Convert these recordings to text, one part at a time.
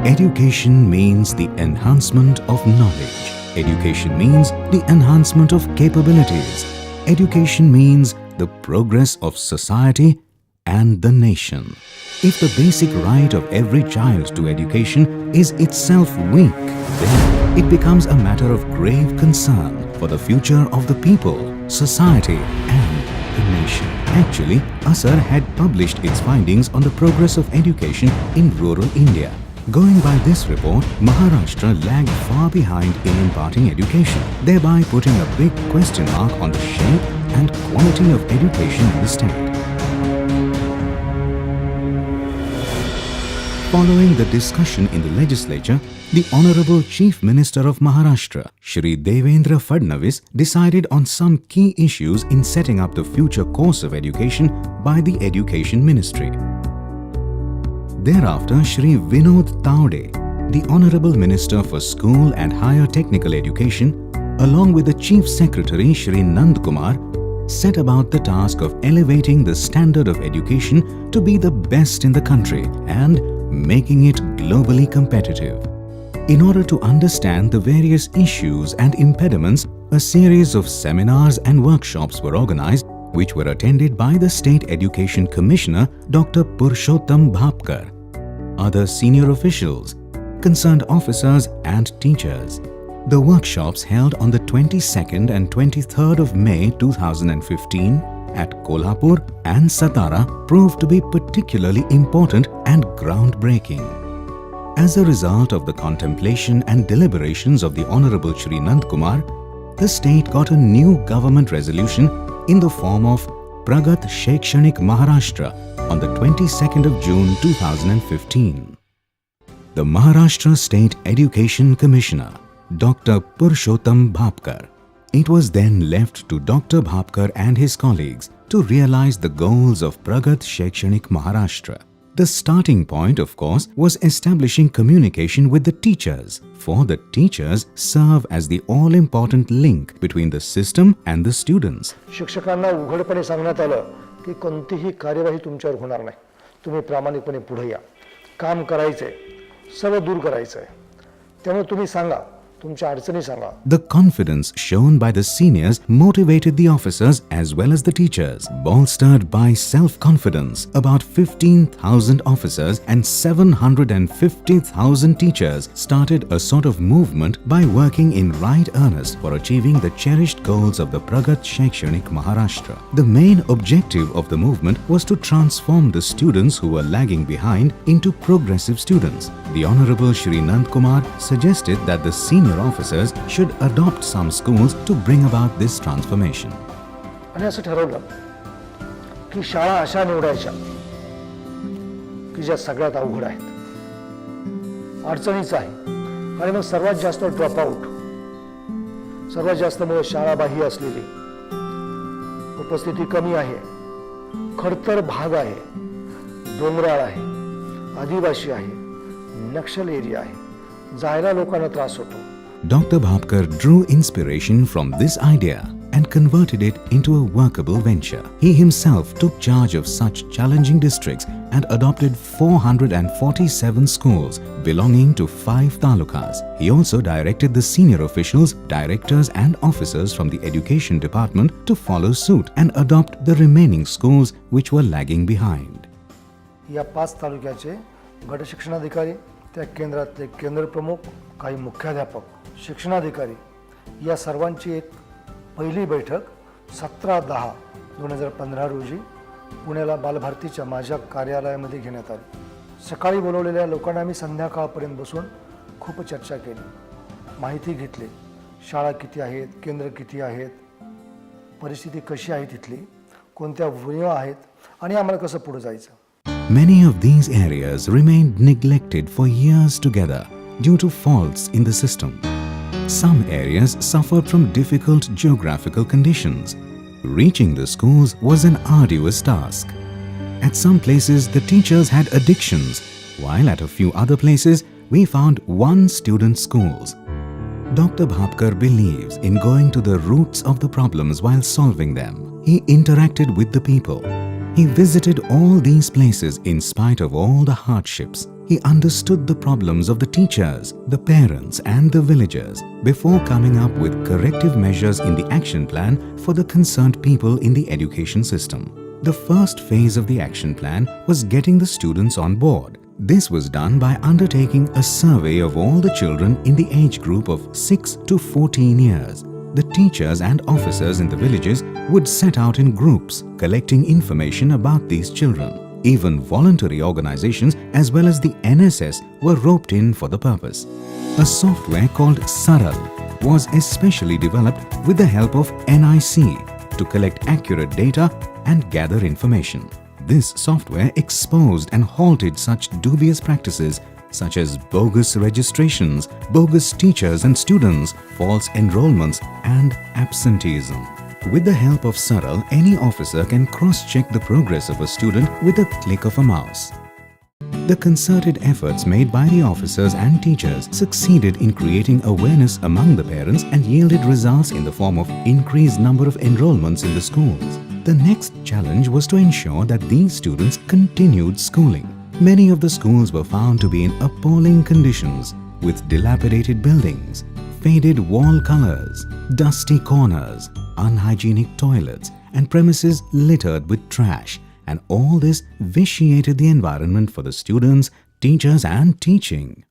Education means the enhancement of knowledge. Education means the enhancement of capabilities. Education means the progress of society and the nation. If the basic right of every child to education is itself weak, then it becomes a matter of grave concern for the future of the people, society and the nation. Actually, ASAR had published its findings on the progress of education in rural India. Going by this report, Maharashtra lagged far behind in imparting education, thereby putting a big question mark on the shape and quality of education in the state. Following the discussion in the legislature, the Honorable Chief Minister of Maharashtra, Shri Devendra Fadnavis, decided on some key issues in setting up the future course of education by the Education Ministry. Thereafter, Shri Vinod Taude, the Honorable Minister for School and Higher Technical Education, along with the Chief Secretary Shri Nand Kumar, set about the task of elevating the standard of education to be the best in the country and making it globally competitive. In order to understand the various issues and impediments, a series of seminars and workshops were organized, which were attended by the State Education Commissioner Dr. Purushottam Bhapkar, other senior officials, concerned officers and teachers. The workshops held on the 22nd and 23rd of May 2015 at Kolhapur and Satara proved to be particularly important and groundbreaking. As a result of the contemplation and deliberations of the Honorable Shri Nand Kumar, the state got a new government resolution in the form of Pragat Shaikshanik Maharashtra on the 22nd of June 2015. The Maharashtra State Education Commissioner, Dr. Purushottam Bhapkar. It was then left to Dr. Bhapkar and his colleagues to realize the goals of Pragat Shaikshanik Maharashtra. The starting point, of course, was establishing communication with the teachers, for the teachers serve as the all-important link between the system and the students. शिक्षकांना उघडपणे सांगण्यात आलं की कोणतीही कार्यवाही तुमच्यावर होणार नाही. तुम्ही प्रामाणिकपणे पुढे या. काम करायचंय, सर्व दूर करायचंय. त्यामुळे तुम्ही सांगा, तुमच्या अडचणी सांगा. The confidence shown by the seniors motivated the officers as well as the teachers. Bolstered by self-confidence, about 15,000 officers and 750,000 teachers started a sort of movement by working in right earnest for achieving the cherished goals of the Pragat Shaikshanik Maharashtra. The main objective of the movement was to transform the students who were lagging behind into progressive students. The Honorable Shri Nand Kumar suggested that the senior officers should adopt some schools to bring about this transformation. आणि असं ठरवलं की शाळा अशा निवडायच्या की ज्या सगळ्यात अवघड आहेत, अडचणीच आहे आणि मग सर्वात जास्त ड्रॉप आउट, सर्वात जास्त मुळे शाळाबाह्य असलेली, उपस्थिती कमी आहे, खडतर भाग आहे, डोंगराळ आहे, आदिवासी आहे, नक्षल एरिया आहे, जायला लोकांना त्रास होतो. Dr. Bhapkar drew inspiration from this idea and converted it into a workable venture. He himself took charge of such challenging districts and adopted 447 schools belonging to 5 talukas. He also directed the senior officials, directors and officers from the education department to follow suit and adopt the remaining schools which were lagging behind. या 5 तालुक्याचे गट शिक्षणाधिकारी, त्या केंद्रातले केंद्र प्रमुख, काही मुख्याध्यापक, शिक्षणाधिकारी या सर्वांची एक पहिली बैठक 17/10/2015 रोजी पुण्याला बालभारतीच्या माझ्या कार्यालयामध्ये घेण्यात आली. सकाळी बोलवलेल्या लोकांना मी संध्याकाळपर्यंत बसून खूप चर्चा केली, माहिती घेतली. शाळा किती आहेत, केंद्र किती आहेत, परिस्थिती कशी आहे तिथली, कोणत्या उणिवा आहेत आणि आम्हाला कसं पुढे जायचं. Many of these areas remained neglected for years together due to faults in the system. Some areas suffered from difficult geographical conditions. Reaching the schools was an arduous task. At some places, the teachers had addictions, while at a few other places, we found one-student schools. Dr. Bhapkar believes in going to the roots of the problems while solving them. He interacted with the people. He visited all these places in spite of all the hardships. He understood the problems of the teachers, the parents and the villagers before coming up with corrective measures in the action plan for the concerned people in the education system. The first phase of the action plan was getting the students on board. This was done by undertaking a survey of all the children in the age group of 6 to 14 years. The teachers and officers in the villages would set out in groups, collecting information about these children. Even voluntary organizations as well as the NSS were roped in for the purpose. A software called Saral was especially developed with the help of NIC to collect accurate data and gather information. This software exposed and halted such dubious practices such as bogus registrations, bogus teachers and students, false enrollments and absenteeism. With the help of Saral, any officer can cross-check the progress of a student with a click of a mouse. The concerted efforts made by the officers and teachers succeeded in creating awareness among the parents and yielded results in the form of increased number of enrollments in the schools. The next challenge was to ensure that these students continued schooling. Many of the schools were found to be in appalling conditions, with dilapidated buildings, faded wall colors, dusty corners, unhygienic toilets, and premises littered with trash, and all this vitiated the environment for the students, teachers, and teaching.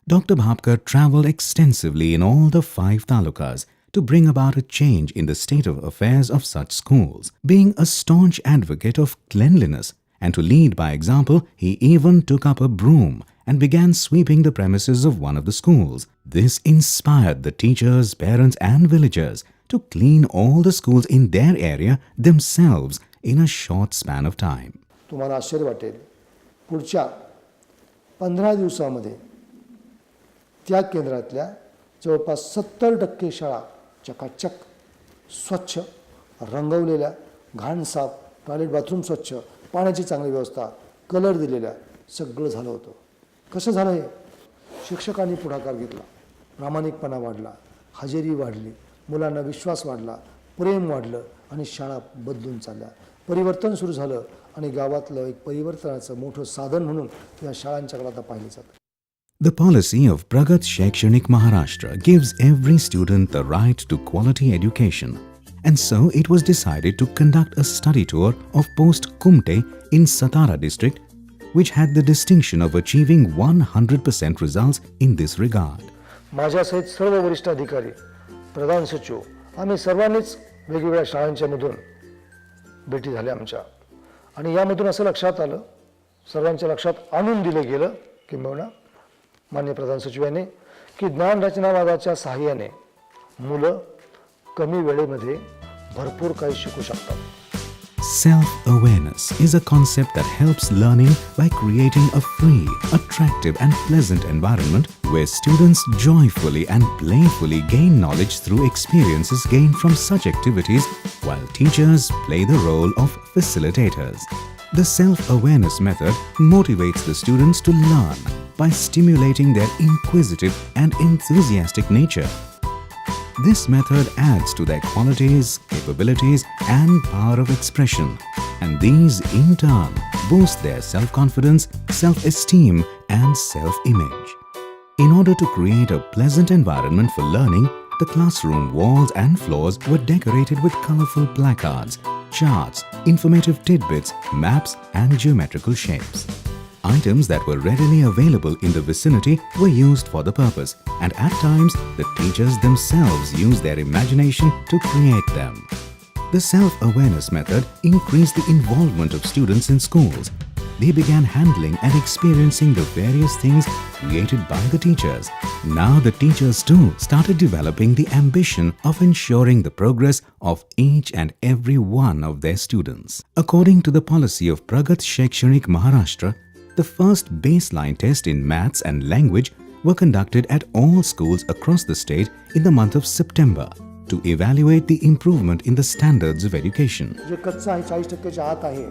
Dr. Bhapkar travelled extensively in all the 5 talukas to bring about a change in the state of affairs of such schools. Being a staunch advocate of cleanliness and to lead by example, he even took up a broom and began sweeping the premises of one of the schools. This inspired the teachers, parents, and villagers to clean all the schools in their area themselves in a short span of time. तुम्हाला आश्चर्य वाटेल, पुढच्या 15 दिवसामध्ये त्या केंद्रातल्या जवळपास 70% शाळा चकाचक, स्वच्छ, रंगवलेल्या, घाण साफ, टॉयलेट बाथरूम स्वच्छ, पाण्याची चांगली व्यवस्था, कलर दिलेल्या, सगळं झालं होतं. कसं झालं हे? शिक्षकांनी पुढाकार घेतला, प्रामाणिकपणा वाढला, हजेरी वाढली, मुलांना विश्वास वाढला, प्रेम वाढलं आणि शाळा बदलून चालल्या. परिवर्तन सुरू झालं आणि गावातलं एक परिवर्तनाचं मोठं साधन म्हणून या शाळांच्याकडे आता पाहिलं जातं. The policy of Pragat Shaikshanik Maharashtra gives every student the right to quality education. And so it was decided to conduct a study tour of post Kumte in Satara district, which had the distinction of achieving 100% results in this regard. माझ्यासहित सर्व वरिष्ठ अधिकारी, प्रधान सचिव, आम्ही सर्वांनीच वेगवेगळ्या शाळांच्या मधून भेटी झाल्या आमच्या. आणि यामधून असं लक्षात आलं, सर्वांच्या लक्षात आणून दिलं गेलं किंबहुना माननीय प्रधान सचिवांनी की ज्ञान रचनावादाच्या सहाय्याने मुलं कमी वेळेमध्ये भरपूर काही शिकू शकतात. Self-awareness is a concept that helps learning by creating a free, attractive and pleasant environment where students joyfully and playfully gain knowledge through experiences gained from such activities while teachers play the role of facilitators. The self-awareness method motivates the students to learn by stimulating their inquisitive and enthusiastic nature. This method adds to their qualities, capabilities, and power of expression, and these in turn boost their self-confidence, self-esteem, and self-image. In order to create a pleasant environment for learning, the classroom walls and floors were decorated with colorful placards, charts, informative tidbits, maps, and geometrical shapes. Items that were readily available in the vicinity were used for the purpose, and at times the teachers themselves used their imagination to create them. The self-awareness method increased the involvement of students in schools. They began handling and experiencing the various things created by the teachers. Now the teachers too started developing the ambition of ensuring the progress of each and every one of their students. According to the policy of Pragat Shaikshanik Maharashtra, the first baseline test in maths and language were conducted at all schools across the state in the month of September to evaluate the improvement in the standards of education. जे कच्चा आहे 40%च्या आत आहे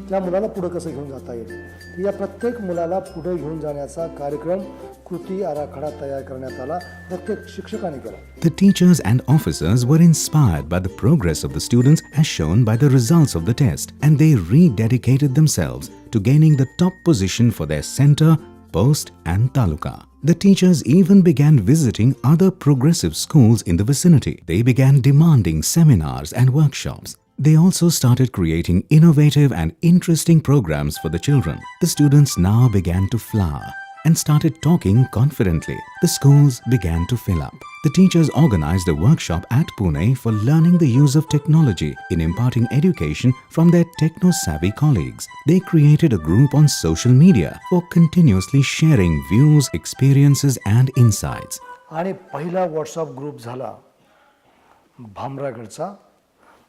त्या मुलाला पुढे कसं घेऊन जाता येईल, या प्रत्येक मुलाला पुढे घेऊन जाण्याचा कार्यक्रम कृती आराखडा तयार करण्यात आला, प्रत्येक शिक्षकाने केला. The teachers and officers were inspired by the progress of the students as shown by the results of the test, and they rededicated themselves to gaining the top position for their center, post and taluka. The teachers even began visiting other progressive schools in the vicinity. They began demanding seminars and workshops. They also started creating innovative and interesting programs for the children. The students now began to flower and started talking confidently. The schools began to fill up. The teachers organized a workshop at Pune for learning the use of technology in imparting education from their techno-savvy colleagues. They created a group on social media for continuously sharing views, experiences and insights. आणि पहिला WhatsApp group झाला भामरागडचा.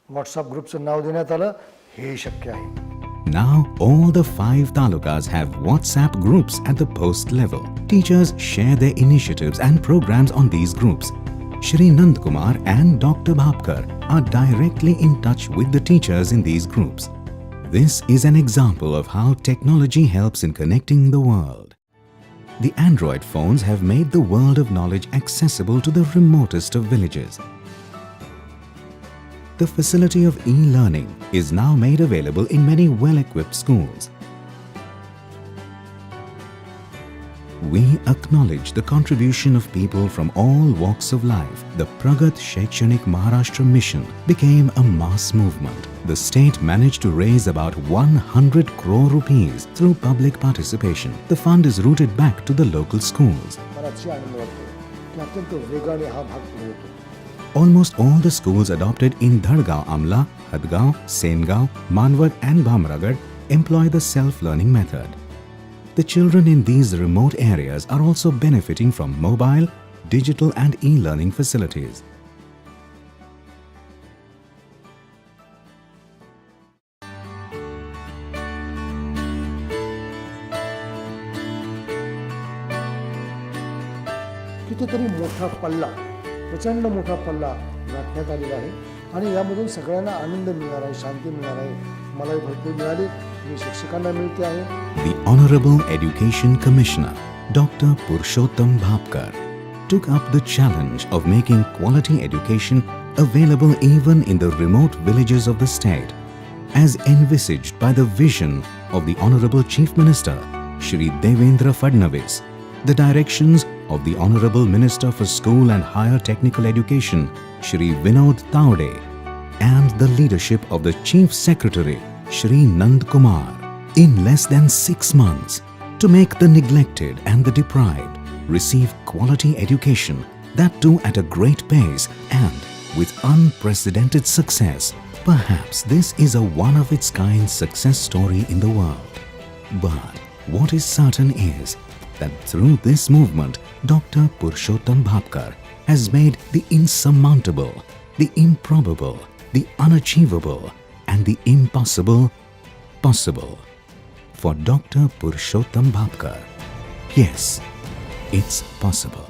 WhatsApp ग्रुपचं नाव देण्यात आलं हे शक्य आहे. Now, all the 5 talukas have WhatsApp groups at the post level. Teachers share their initiatives and programs on these groups. Shri Nandkumar and Dr. Bhapkar are directly in touch with the teachers in these groups. This is an example of how technology helps in connecting the world. The Android phones have made the world of knowledge accessible to the remotest of villages. The facility of e-learning is now made available in many well-equipped schools. We acknowledge the contribution of people from all walks of life. The Pragat Shaikshanik Maharashtra Mission became a mass movement. The state managed to raise about 100 crore rupees through public participation. The fund is routed back to the local schools. मला अतिशय आनंद वाटतो की अत्यंत वेगाने हा भाग पुढे येतो. Almost all the schools adopted in Dhadgaon Amla, Hadgaon, Sengaon, Manwad and Bhamragad employ the self-learning method. The children in these remote areas are also benefiting from mobile, digital and e-learning facilities. कितीतरी मोठा पल्ला, प्रचंड मोठा पल्ला गाठण्यात आलेला आहे आणि यामधून सगळ्यांना आनंद मिळणार आहे, शांती मिळणार आहे. मलाही भरपूर मिळाली, मी शिक्षकांना मिळते आहे. The Honorable Education Commissioner, Dr. Purushottam Bhapkar, took up the challenge of making quality education available even in the remote villages of the state, as envisaged by the vision of the Honorable Chief Minister, Shri Devendra Fadnavis, the directions of the Honorable Minister for School and Higher Technical Education, Shri Vinod Taude, and the leadership of the Chief Secretary, Shri Nandkumar, in less than 6 months, to make the neglected and the deprived receive quality education, that too at a great pace and with unprecedented success. Perhaps this is a one-of-its-kind success story in the world. But what is certain is that through this movement, Dr. Purushottam Bhapkar has made the insurmountable, the improbable, the unachievable and the impossible possible. For Dr. Purushottam Bhapkar, yes, it's possible.